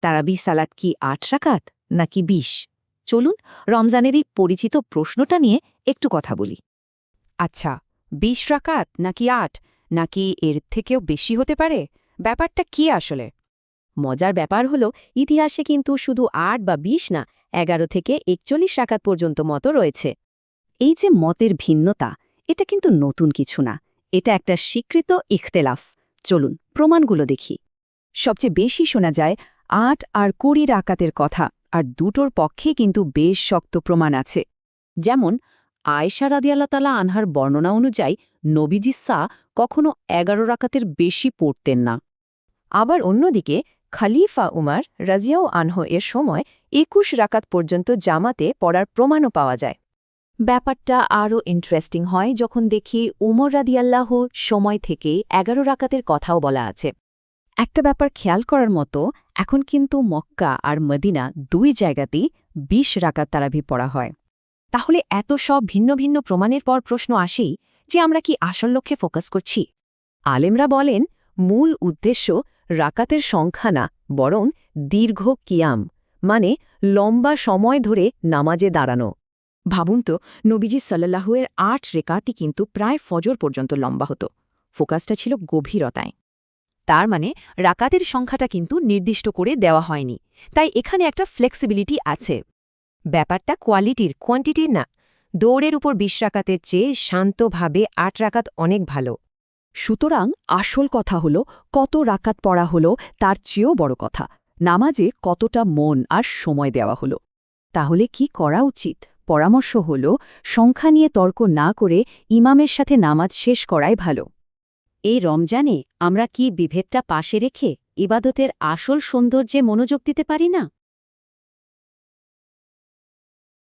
তারাবি সালাত কি ৮ রাকাত নাকি ২০? চলুন রমজানের এই পরিচিত প্রশ্নটা নিয়ে একটু কথা বলি। আচ্ছা, ২০ রাকাত নাকি ৮, নাকি এর থেকেও বেশি হতে পারে? ব্যাপারটা কি আসলে? মজার ব্যাপার হলো ইতিহাসে কিন্তু শুধু ৮ বা ২০ না, ১১ থেকে ৪১ রাকাত পর্যন্ত মত রয়েছে। এই যে মতের ভিন্নতা, এটা কিন্তু নতুন কিছু না, এটা একটা স্বীকৃত ইখতেলাফ। চলুন প্রমাণগুলো দেখি। সবচেয়ে বেশি শোনা যায় ৮ আর ২০ রাকাতের কথা, আর দুটোর পক্ষে কিন্তু বেশ শক্ত প্রমাণ আছে। যেমন আয়েশা রাদিয়াল্লাহু তাআলা আনহার বর্ণনা অনুযায়ী নবীজি কখনো ১১ রাকাতের বেশি পড়তেন না। আবার অন্যদিকে খলিফা উমার রাজিয়াও আনহু এর সময় ২১ রাকাত পর্যন্ত জামাতে পড়ার প্রমাণও পাওয়া যায়। ব্যাপারটা আরও ইন্টারেস্টিং হয় যখন দেখি উমর রাদিয়াল্লাহু সময় থেকে ১১ রাকাতের কথাও বলা আছে। একটা ব্যাপার খেয়াল করার মতো, এখন কিন্তু মক্কা আর মদিনা দুই জায়গাতেই ২০ রাকাত তারাবি পড়া হয়। তাহলে এত সব ভিন্ন ভিন্ন প্রমাণের পর প্রশ্ন আসেই যে আমরা কি আসল লক্ষ্যে ফোকাস করছি? আলেমরা বলেন মূল উদ্দেশ্য রাকাতের সংখ্যা না, বরং দীর্ঘ কিয়াম, মানে লম্বা সময় ধরে নামাজে দাঁড়ানো। ভাবুন তো, নবীজি সাল্লাল্লাহু এর ৮ রেকাতই কিন্তু প্রায় ফজর পর্যন্ত লম্বা হতো। ফোকাসটা ছিল গভীরতায়। তার মানে রাকাতের সংখ্যাটা কিন্তু নির্দিষ্ট করে দেওয়া হয়নি, তাই এখানে একটা ফ্লেক্সিবিলিটি আছে। ব্যাপারটা কোয়ালিটির, কোয়ান্টিটির না। দৌড়ের উপর ২০ রাকাতের চেয়ে শান্তভাবে ৮ রাকাত অনেক ভালো। সুতরাং আসল কথা হলো কত রাকাত পড়া হলো তার চেয়েও বড় কথা নামাজে কতটা মন আর সময় দেওয়া হলো। তাহলে কি করা উচিত? পরামর্শ হল সংখ্যা নিয়ে তর্ক না করে ইমামের সাথে নামাজ শেষ করাই ভালো। এই রমজানে আমরা কি বিভেদটা পাশে রেখে ইবাদতের আসল সৌন্দর্যে মনোযোগ দিতে পারি না?